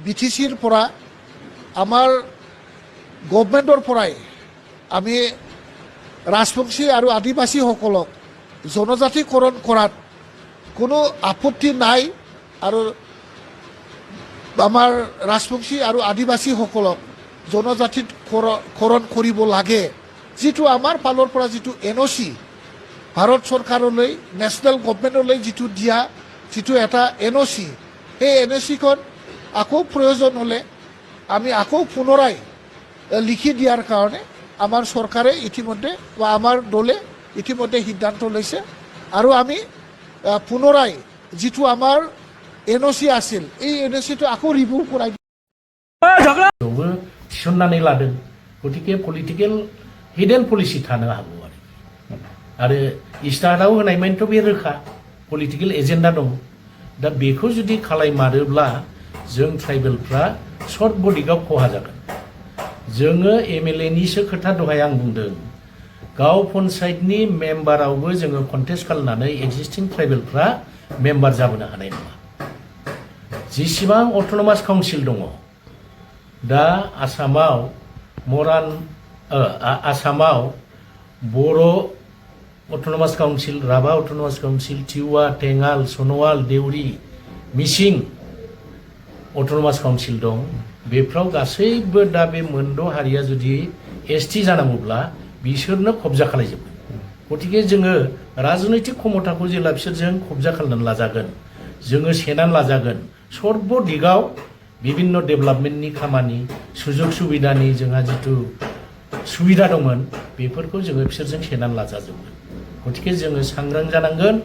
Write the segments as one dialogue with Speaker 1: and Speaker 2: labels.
Speaker 1: বিটিসিৰ পৰা আমাৰ গভৰ্ণমেণ্টৰ পৰাই আমি ৰাজবংশী আৰু আদিবাসীসকলক জনজাতিকৰণ কৰাত কোনো আপত্তি নাই আৰু আমাৰ ৰাজবংশী আৰু আদিবাসীসকলক জনজাতিকৰণ কৰিব লাগে যিটো আমাৰ ফালৰ পৰা যিটো NOC ভাৰত চৰকাৰলৈ নেশ্যনেল গভৰ্ণমেণ্টলৈ যিটো দিয়া যিটো এটা NOC সেই NOCখন আকৌ প্ৰয়োজন হ'লে আমি আকৌ পুনৰাই লিখি দিয়াৰ কাৰণে আমাৰ চৰকাৰে ইতিমধ্যে বা আমাৰ দলে ইতিমধ্যে সিদ্ধান্ত লৈছে আৰু আমি পুনৰাই যিটো আমাৰ NOC আছিল এই NOCটো আকৌ ৰিভিউ কৰাই
Speaker 2: थिसननानै लादों गतिके पलिटिकेल हिडेन पलिसि थानो हागौ आरो स्टार्टआव होनाय मानेथ' बे रोखा पलिटिकेल एजेन्डा दं दा बेखौ जुदि खालायमारोब्ला जों ट्राइबेलफ्रा सर्ट बडिगाव खहा जागोन जोङो MLA निसो खोथा दहाय आं बुंदों गाव पन्सायतनि मेम्बारावबो जोङो कन्टेस्ट खालामनानै एक्जिस्टिं ट्राइबेलफ्रा मेम्बार जाबोनो हानाय नङा जेसेबां अट'नमास काउन्सिल दङ दा आसामाव आसामाव Boro' autonomous council Rabha autonomous council Tiwa टेङाल सन'वाल देउरि मिसिं अट'नमास काउन्सिल दं बेफ्राव गासैबो दा बे मोनद' हारिया जुदि ST जानांगौब्ला बिसोरनो खबजा खालायजोबगोन गतिके जोङो राजनैतिक क्षमताखौ जेब्ला बिसोरजों खबजा खालामनानै लाजागोन जोङो सेनानै लाजागोन सर्ब दिगाव विभिन्न डेभेलपमेन्टनि खामानि सुजुग सुबिदानि जोंहा जिथु सुबिदा दंमोन बेफोरखौ जोङो बिसोरजों सेनानै लाजाजोबगोन गतिके जोङो सांग्रां जानांगोन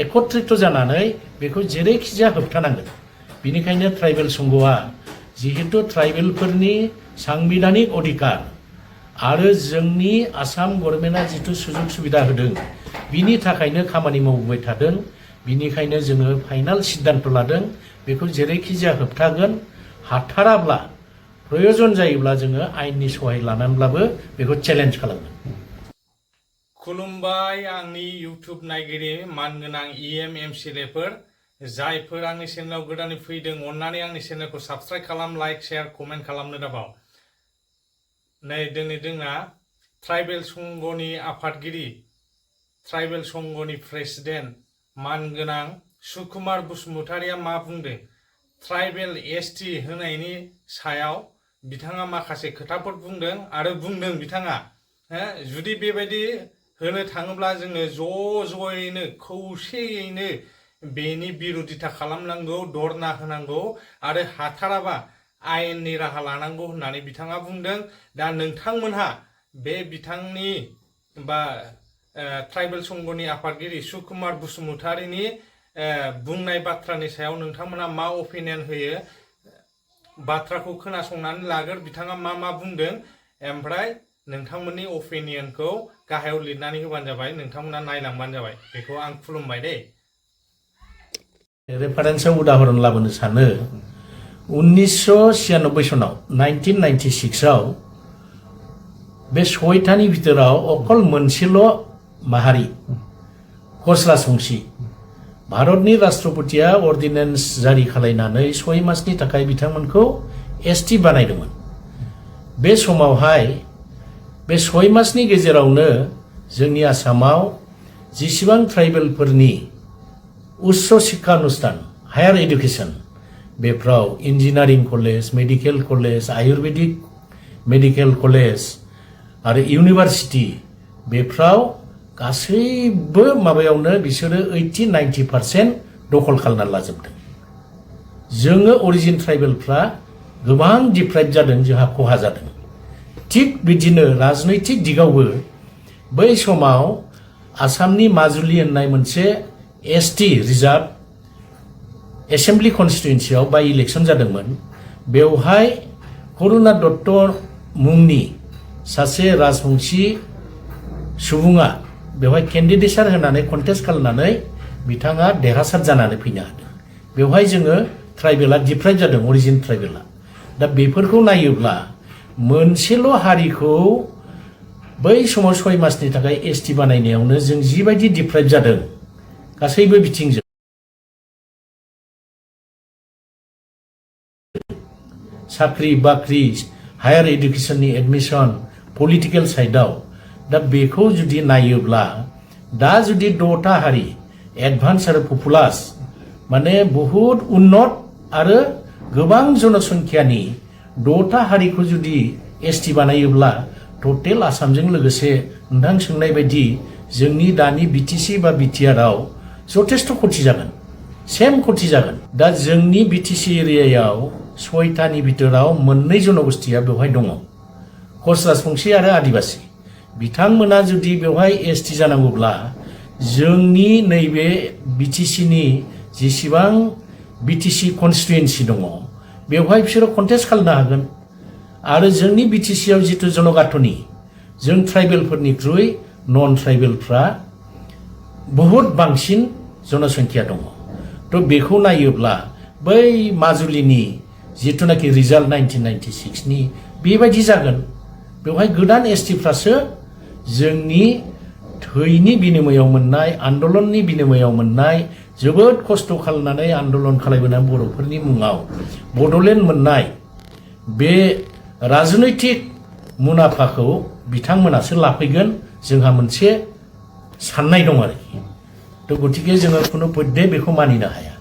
Speaker 2: एकत्रित जानानै बेखौ जेरैखिजाया होबथानांगोन बेनिखायनो ट्राइबेल संघआ जिहेतु ट्राइबेलफोरनि सांबिधानिक अधिकार आरो जोंनि आसाम गभर्नमेन्टआ जिथु सुजुग सुबिदा होदों बिनि थाखायनो खामानि मावबोबाय थादों बिनिखायनो जोङो फाइनाल सिद्धान्त लादों बेखौ जेरैखिजाया होबथागोन हाथाराब्ला प्रयोजन जायोब्ला जोङो आयेननि सहाय लानानैब्लाबो बेखौ चेलेन्ज खालामगोन
Speaker 3: खुलुमबाय आंनि इउटुब नायगिरि मानगोनां EM MCLAफोर जायफोर आंनि चेनेलाव गोदानै फैदों अन्नानै आंनि चेनेलखौ साबस्क्राइब खालाम लाइक शेयार कमेन्ट खालामनो दाबाव नै दिनै जोंना ट्राइबेल संघनि आफादगिरि ट्राइबेल संघनि प्रेसिडेन्ट मानगोनां सुकुमार बसुमतारिया मा बुंदों ट्राइबेल ST होनायनि सायाव बिथाङा माखासे खोथाफोर बुंदों आरो बुंदों बिथाङा जुदि बेबायदि होनो थाङोब्ला जोङो ज'यैनो खौसेयैनो बेनि बिरोधिता खालामनांगौ धरना होनांगौ आरो हाथाराबा आयेननि राहा लानांगौ होननानै बिथाङा बुंदों दा नोंथांमोनहा बे बिथांनि बा ट्राइबेल संघनि आफादगिरि सुकुमार बसुमतारिनि बुंनाय बाथ्रानि सायाव नोंथांमोना मा अपिनियन होयो बाथ्राखौ खोनासंनानै लागोर बिथाङा मा बुंदों ओमफ्राय नोंथांमोननि अपिनियनखौ गाहायाव लिरनानै होबानो जाबाय नोंथांमोना नायलांबानो जाबाय बेखौ आं खुलुमबाय दे
Speaker 2: रेफारेन्सआव उदाहरन लाबोनो सानो 1996 सनाव 1996 आव बे सयथानि भितराव अकल मोनसेल' माहारि कच राजबंशी भारतनि राष्ट्रपतिया अर्डिनेन्स जारि खालायनानै 6 मासनि थाखाय बिथांमोनखौ ST बानायदोंमोन बे समावहाय बे 6 मासनि गेजेरावनो जोंनि आसामाव जेसेबां ट्राइबेलफोरनि उच्च शिक्षा अनुष्ठान हायार एडुकेशन बेफ्राव engineering college medical college Ayurvedic medical college आरो इउनिभार्सिटी बेफ्राव गासैबो माबायावनो बिसोरो 80-90% दखल खालामना लाजोबदों जोङो अरिजिन ट्राइबेलफ्रा गोबां डिप्राइभ जादों जोंहा खहा जादों थिग बिदिनो राजनैतिक दिगावबो बै समाव आसामनि माजुलि होननाय मोनसे ST रिजार्भ एसेम्बलि कन्स्टिटुएन्सियाव बाय इलेक्शन जादोंमोन बेवहाय करुणा दत्त मुंनि सासे राजबंशी सुबुङा बेवहाय केन्डिडेटसार होनानै कन्टेस्ट खालामनानै बिथाङा देरहासार जानानै फैनो हादों बेवहाय जोङो ट्राइबेला डिप्राइभ जादों अरिजिन ट्राइबेला दा बेफोरखौ नायोब्ला मोनसेल' हारिखौ बै समाव 6 मासनि थाखाय ST बानायनायावनो जों जिबायदि डिप्राइभ जादों गासैबो बिथिंजों साख्रि बाख्रि हायार एडुकेशननि एडमिशन पलिटिकेल साइडआव दा बेखौ जुदि नायोब्ला दा जुदि 6टा हारि एडभान्स आरो पपुलास माने बहुत उन्नत आरो गोबां जनसंख्यानि 6टा हारिखौ जुदि एसटि बानायोब्ला टटेल आसामजों लोगोसे नोंथां सोंनाय बायदि जोंनि दानि बिटिसि बा बिटिआरआव जथेस्थ' खथि जागोन सेम खथि जागोन दा जोंनि बिटिसि एरियायाव 6टानि भितराव 2 जनगोष्ठीया बेवहाय दङ कच राजबंशी आरो आदिबासी बिथांमोना जुदि बेवहाय एसटि जानांगौब्ला जोंनि नैबे बिटिसिनि जेसेबां बिटिसि कनस्टिटुएन्सि दङ बेवहाय बिसोरो कन्टेस्ट खालामनो हागोन आरो जोंनि बिटिसिआव जितु जनगाथनि जों ट्राइबेलफोरनिख्रुइ नन ट्राइबेलफ्रा बहुत बांसिन जनसंख्या दङ तो बेखौ नायोब्ला बै माजुलिनि जितुनाखि रिजाल्ट 1996 नि बेबायदि जागोन बेवहाय गोदान एसटिफ्रासो जोंनि थैनि बिनिमयाव मोननाय आन्दलननि बिनिमयाव मोननाय जोबोद खस्थ' खालामनानै आन्दलन खालामबोनाय बर'फोरनि मुङाव बड'लेण्ड मोननाय बे राजनैतिक मुनाफाखौ बिथांमोनासो लाफैगोन जोंहा मोनसे साननाय दं आरोखि तो गतिके जोङो खुनु पद्ये बेखौ मानिनो हाया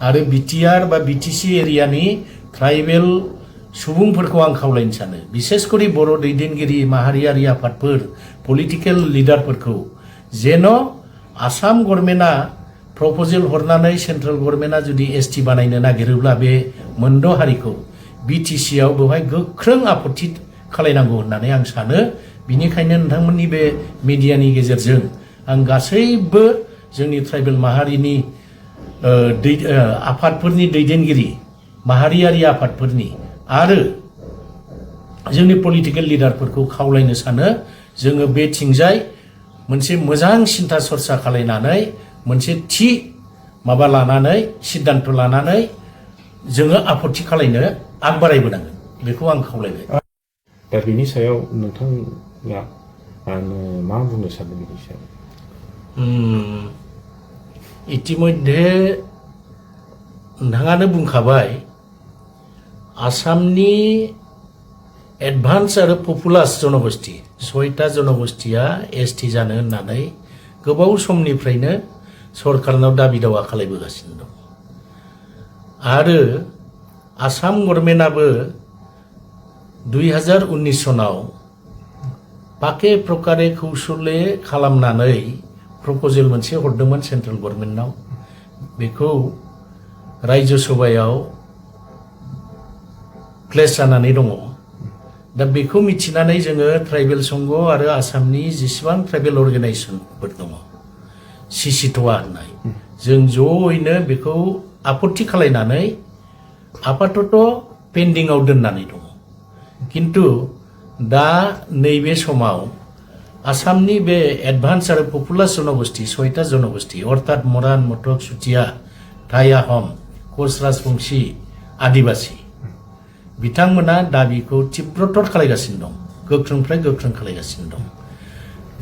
Speaker 2: आरो बिटिआर बा बिटिसि एरियानि ट्राइबेल सुबुंफोरखौ आं खावलायनो सानो बिसेसकरि बर' दैदेनगिरि माहारियारि आफादफोर पलिटिकेल लिडारफोरखौ जेन' आसाम गभर्नमेन्टआ प्रप'जेल हरनानै सेन्ट्रेल गभर्नमेन्टआ जुदि एसटि बानायनो नागिरोब्ला बे 2 हारिखौ बिटिसिआव बेवहाय गोख्रों आपत्ति खालायनांगौ होननानै आं सानो बिनिखायनो नोंथांमोननि बे मिडियानि गेजेरजों आं गासैबो जोंनि ट्राइबेल माहारिनि आफादफोरनि दैदेनगिरि माहारियारि आफादफोरनि आरो जोंनि पलिटिकेल लिडारफोरखौ खावलायनो सानो जोङो बेथिंजाय मोनसे मोजां सिन्था सरसा खालायनानै मोनसे थि माबा लानानै सिद्धान्त लानानै जोङो आपत्ति खालायनो आगबारायबोनांगोन बेखौ आं खावलायबाय
Speaker 4: दा बिनि सायाव नोंथाङा मा बुंनो सानो बिनि सायाव
Speaker 2: इतिमध्ये नोंथाङानो बुंखाबाय आसामनि एडभान्स आरो पपुलास जनगोष्ठी 6टा जनगोष्ठीया एसटि जानो होननानै गोबाव समनिफ्रायनो सरकारनाव दाबि दावा खालायबोगासिनो दं आरो आसाम गभर्नमेन्टआबो 2019 सनाव पाके प्रकारे कौशले खालामनानै प्रप'जेल मोनसे हरदोंमोन सेन्ट्रेल गभर्नमेन्टनाव बेखौ राज्य सभायाव प्लेस जानानै दङ दा बेखौ मिथिनानै जोङो ट्राइबेल संघ आरो आसामनि जेसेबां ट्राइबेल अर्गानाइजेसनफोर दङ सिसिटवा होननाय जों जयैनो बेखौ आपत्ति खालायनानै आपातत पेन्डिंआव दोननानै दङ किन्तु दा नैबे समाव आसामनि बे एडभान्स आरो पपुलास जनगोष्ठी 6टा जनगोष्ठी अर्थात मरान मटक चुटिया टाइ आहम कच राजबंशी आदिबासी बिथांमोना दाबिखौ तीव्रतर खालायगासिनो दं गोख्रोंनिफ्राय गोख्रों खालायगासिनो दं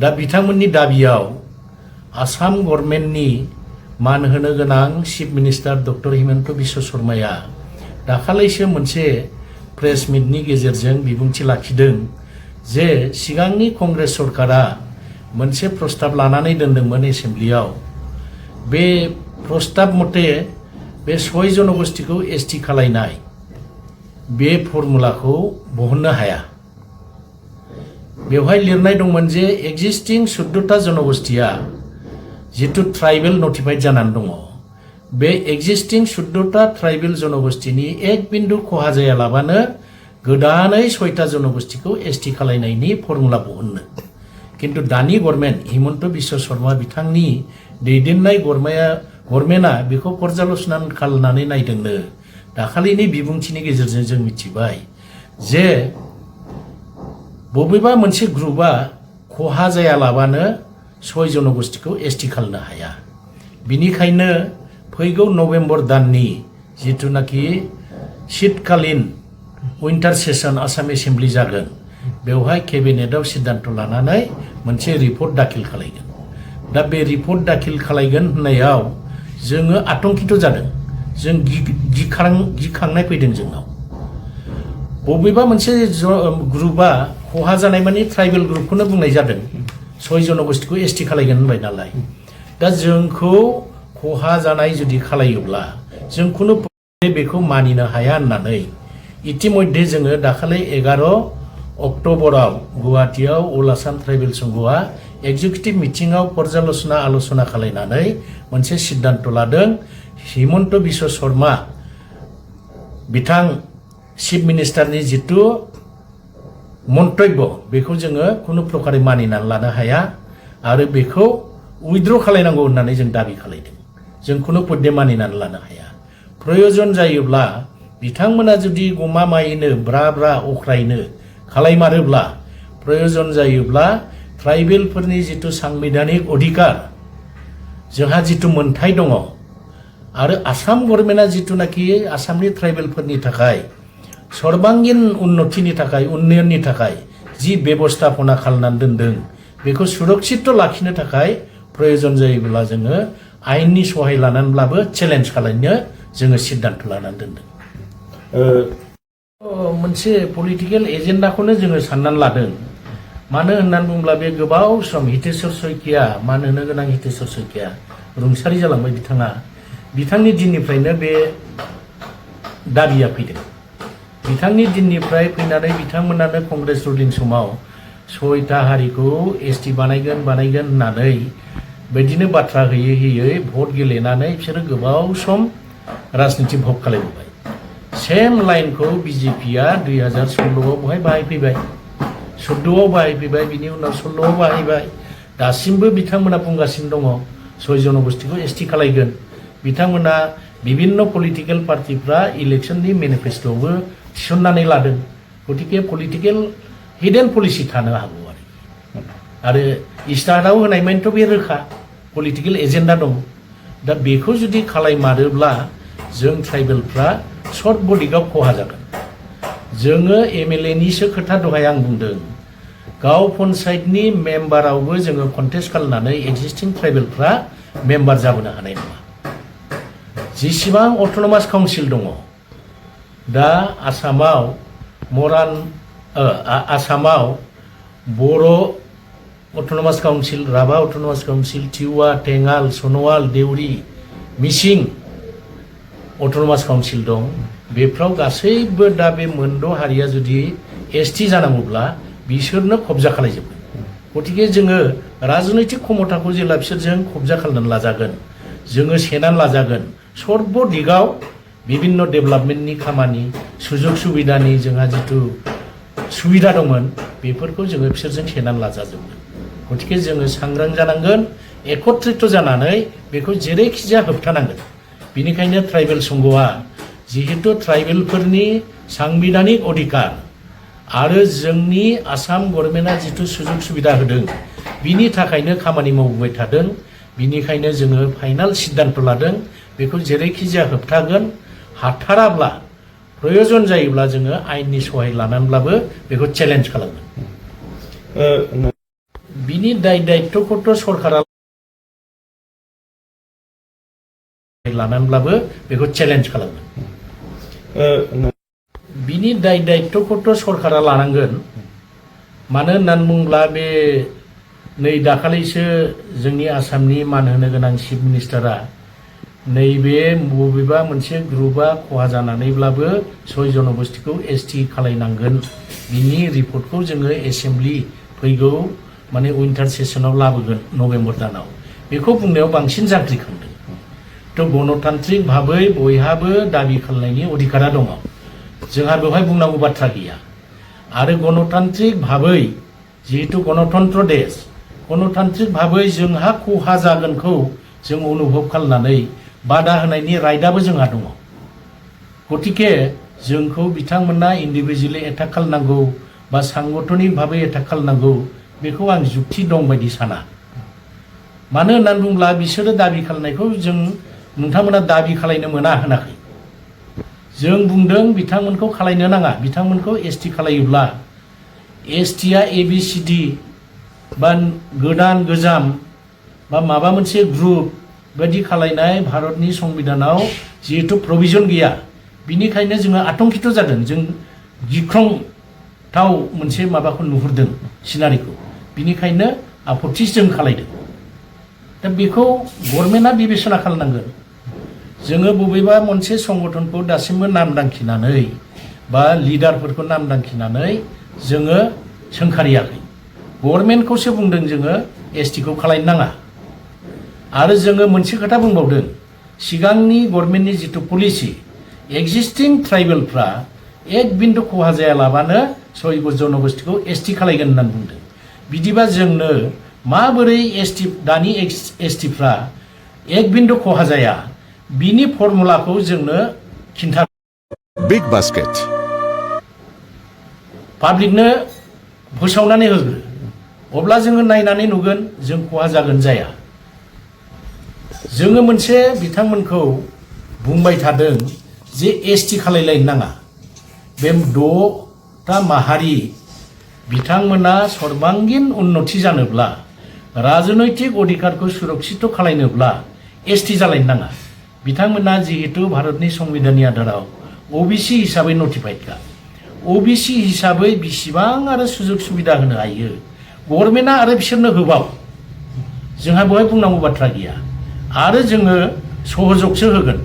Speaker 2: दा बिथांमोननि दाबियाव आसाम गभर्नमेन्टनि मान होनो गोनां chief minister doctor Himanta Biswa शर्माया दाखालैसो मोनसे प्रेस मिटनि गेजेरजों बिबुंथि लाखिदों जे सिगांनि कंग्रेस सरकारा मोनसे प्रस्ताब लानानै दोनदोंमोन एसेम्ब्लियाव बे प्रस्ताब मथे बे 6 जनगोष्ठीखौ एसटि खालायनाय बे फर्मुलाखौ बहननो हाया बेवहाय लिरनाय दंमोन जे एक्जिस्टिं 14टा जनगोष्ठीया जितु ट्राइबेल नटिफाइड जानानै दङ बे एक्जिस्टिं 14टा ट्राइबेल जनगोष्ठीनि एक बिन्दु खहा जायालाबानो गोदानै 6टा जनगोष्ठीखौ एसटि खालायनायनि फर्मुला बहननो किन्तु दानि गभर्नमेन्ट हिमन्त बिश्व शर्मा बिथांनि दैदेननाय गभर्नमेन्टआ बेखौ पर्यालोचना खालामनानै नायदोंनो दाखालिनि बिबुंथिनि गेजेरजों जों मिथिबाय जे बबेबा मोनसे ग्रुपआ खहा जायालाबानो 6 जनगोष्ठीखौ एसटि खालामनो हाया बिनिखायनो फैगौ नभेम्बर दाननि जितुनाखि शीतकालीन उइन्टार सेसन आसाम एसेम्ब्लि जागोन बेवहाय केबिनेटआव सिद्धान्त लानानै मोनसे रिपर्ट दाखिल खालायगोन दा बे रिपर्ट दाखिल खालायगोन होननायाव जोङो आतंकित जादों जों गिखांनाय फैदों जोंनाव बबेबा मोनसे ग्रुपआ खहा जानाय माने ट्राइबेल ग्रुपखौनो बुंनाय जादों 6 जनगोष्ठीखौ एसटी खालायगोन होनबाय नालाय दा जोंखौ खहा जानाय जुदि खालायोब्ला जों खुनु बेखौ मानिनो हाया होननानै इतिमध्ये जोङो दाखालि 11 अक्ट'बराव गुवाहाटीयाव अल आसाम ट्राइबेल संघआ एग्जिकिउटिभ मिटिंआव पर्यालोचना आलोचना खालायनानै मोनसे सिद्धान्त लादों हिमन्त बिश्व शर्मा बिथां चिफ मिनिस्टारनि जितु मन्तब्य बेखौ जोङो खुनु प्रकारै मानिनानै लानो हाया आरो बेखौ उइथड्र खालायनांगौ होननानै जों दाबि खालायदों जों खुनु पद्ये मानिनानै लानो हाया प्रयोजन जायोब्ला बिथांमोना जुदि गमामायैनो ब्रा ब्रा अख्रायनो खालायमारोब्ला प्रयोजन जायोब्ला ट्राइबेलफोरनि जितु सांबिधानिक अधिकार जोंहा जितु मोन्थाय दङ आरो आसाम गभर्नमेन्टआ जितुनाखि आसामनि ट्राइबेलफोरनि थाखाय सर्बांगीन उन्नतिनि थाखाय उन्नयननि थाखाय जि बेबस्थापना खालामनानै दोनदों बेखौ सुरक्षित लाखिनो थाखाय प्रयोजन जायोब्ला जोङो आयेननि सहाय लानानैब्लाबो चेलेन्ज खालामनो जोङो सिद्धान्त लानानै दोनदों मोनसे पलिटिकेल एजेन्डाखौनो जोङो साननानै लादों मानो होननानै बुङोब्ला बे गोबाव सम हितेश्वर शइकिया मान होनो गोनां हितेश्वर शइकिया रुंसारि जालांबाय बिथाङा बिथांनि दिननिफ्रायनो बे दाबिया फैदों बिथांनि दिननिफ्राय फैनानै बिथांमोनानो कंग्रेस रुलिं समाव 6टा हारिखौ एसटी बानायगोन होननानै बिदिनो बाथ्रा होयै भट गेलेनानै बिसोरो गोबाव सम राजनीति भोग खालामबाय सेम लाइनखौ बीजेपीआ 2016आव बहाय बाहायफैबाय 14आव बाहायफैबाय बिनि उनाव 16आव बाहायबाय दासिमबो बिथांमोना बुंगासिनो दङ 6 जनगोष्ठीखौ एसटी खालायगोन बिथांमोना विभिन्न पलिटिकल पार्टीफ्रा इलेक्शननि मेनिफेस्ट'आवबो थिसननानै लादों गतिके पलिटिकल हिडेन पलिसि थानो हागौ आरो इस्टार्टआव होनाय मानिथ' बे रोखा पलिटिकल एजेन्डा दं दा बेखौ जुदि खालायमारोब्ला जों ट्राइबेलफ्रा सर्ट बडिगाव खहा जागोन जोङो एमएलए निसो खोथा दहाय आं बुंदों गाव पन्सायतनि मेम्बारावबो जोङो कन्टेस्ट खालामनानै एक्जिस्टिं ट्राइबेलफ्रा मेम्बार जाबोनो हानाय नङा जेसेबां अट'नमास काउन्सिल दङ दा आसामाव आसामाव Boro' autonomous council Rabha autonomous council Tiwa टेङाल सन'वाल देउरि मिसिं अट'नमास काउन्सिल दं बेफ्राव गासैबो दा बे मोनद' हारिया जुदि एसटी जानांगौब्ला बिसोरनो कब्जा खालायजोबगोन गतिके जोङो राजनैतिक क्षमताखौ जेब्ला बिसोरजों कब्जा खालामनानै लाजागोन जोङो सेनानै लाजागोन सर्ब दिगाव विभिन्न डेभेलपमेन्टनि खामानि सुजुग सुबिदानि जोंहा जितु सुबिदा दंमोन बेफोरखौ जोङो बिसोरजों सेनानै लाजाजोबगोन गतिके जोङो सांग्रां जानांगोन एकत्रित जानानै बेखौ जेरैखिजाया होबथानांगोन बेनिखायनो ट्राइबेल संघआ जिहेतु ट्राइबेलफोरनि सांबिधानिक अधिकार आरो जोंनि आसाम गभर्नमेन्टआ जितु सुजुग सुबिदा होदों बिनि थाखायनो खामानि मावबोबाय थादों बिनिखायनो जोङो फाइनाल सिद्धान्त लादों बेखौ जेरैखिजाया होबथागोन हाथाराब्ला प्रयोजन जायोब्ला जोङो आयेननि सहाय लानानैब्लाबो बेखौ चेलेन्ज खालामगोन बिनि दायित्वखौथ' सरकारा लानानैब्लाबो बेखौ चेलेन्ज खालामगोन बिनि दायित्वखौथ' सरकारा लानांगोन मानो होननानै बुङोब्ला बे नै दाखालिसो जोंनि आसामनि मान होनो गोनां चिफ मिनिस्टारा नैबे बबेबा मोनसे ग्रुपआ खहा जानानैब्लाबो 6 जनगोष्ठीखौ एसटी खालायनांगोन बिनि रिपर्टखौ जोङो एसेम्बलि फैगौ माने उइन्टार सेसनाव लाबोगोन नभेम्बर दानाव बेखौ बुंनायाव बांसिन जांख्रिखांदों थ' गणतान्त्रिक भाबै बयहाबो दाबि खालामनायनि अधिकारा दङ जोंहा बेवहाय बुंनांगौ बाथ्रा गैया आरो गणतान्त्रिक भाबै जिहेतु गणतन्त्र देश गणतान्त्रिक भाबै जोंहा खहा जागोनखौ जों अनुभब खालामनानै बादा होनायनि राइटआबो जोंहा दङ गतिके जोंखौ बिथांमोना इन्डिभिजुवेलि एटाक खालामनांगौ बा सांगठनिक भाबै एटाक खालामनांगौ बेखौ आं जुक्ति दं बायदि साना मानो होननानै बुङोब्ला बिसोरो दाबि खालामनायखौ जों नोंथांमोना दाबि खालायनो मोना होनाखै जों बुंदों बिथांमोनखौ खालायनो नाङा बिथांमोनखौ एसटी खालायोब्ला एसटीआ एबिसिडि बा गोदान गोजाम बा माबा मोनसे ग्रुप बायदि खालायनाय भारतनि संबिधानाव जिहेतु प्रभिजन गैया बिनिखायनो जोङो आतंकित जादों जों गिख्रंथाव मोनसे माबाखौ नुहुरदों सिनारिखौ बिनिखायनो आपत्ति जों खालायदों दा बेखौ गभर्नमेन्टआ बिबेचना खालामनांगोन जोङो बबेबा मोनसे संगठनखौ दासिमबो नाम दांखिनानै बा लिडारफोरखौ नाम दांखिनानै जोङो सोंखारियाखै गभर्नमेन्टखौसो बुंदों जोङो एसटिखौ खालायनो नाङा आरो जोङो मोनसे खोथा बुंबावदों सिगांनि गभर्नमेन्टनि जिथु पलिसि एक्जिस्टिं ट्राइबेलफ्रा एक बिन्दु खहा जायालाबानो सयग जनगोष्ठीखौ एसटि खालायगोन होननानै बुंदों बिदिबा जोंनो माबोरै एसटि दानि एसटिफ्रा एक बिन्दु खहा जाया बिनि फर्मुलाखौ जोंनो खिन्था
Speaker 5: Big Basket.
Speaker 2: पाब्लिकनो फोसावनानै होग्रो अब्ला जोङो नायनानै नुगोन जों खहा जागोन जाया जोङो मोनसे बिथांमोनखौ बुंबाय थादों जे एसटि खालायलायनो नाङा बे 6टा माहारि बिथांमोना सर्बांगीन उन्नति जानोब्ला राजनैतिक अधिकारखौ सुरक्षित खालायनोब्ला एसटि जालायनो नाङा बिथांमोना जिहेतु भारतनि संबिधाननि आधाराव ओबीसी हिसाबै नटिफाइडखा ओबीसी हिसाबै बिसिबां आरो सुजुग सुबिदा होनो हायो गभर्नमेन्टआ आरो बिसोरनो होबाव जोंहा बेवहाय बुंनांगौ बाथ्रा गैया आरो जोङो सहजगसो होगोन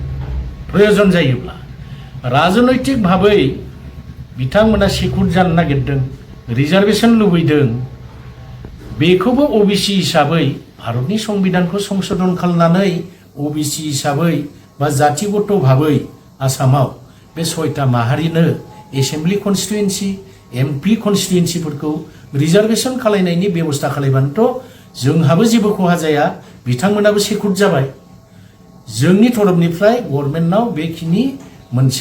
Speaker 2: प्रयोजन जायोब्ला राजनैतिक भाबै बिथांमोना सिकुर जानो नागिरदों रिजार्भेसन लुबैदों बेखौबो ओबीसी हिसाबै भारतनि संबिधानखौ संशोधन खालामनानै ओबीसी हिसाबै बा जातिगत भाबै आसामाव बे 6टा माहारिनो एसेम्बलि कन्स्टिटुएन्सि एमपि कन्स्टिटुएन्सिफोरखौ रिजार्भेसन खालायनायनि बेबस्था खालायबानोथ' जोंहाबो जेबो खहा जाया बिथांमोनाबो सिकुर जाबाय जोंनि तरफनिफ्राय गभर्नमेन्टनाव बेखिनि मोनसे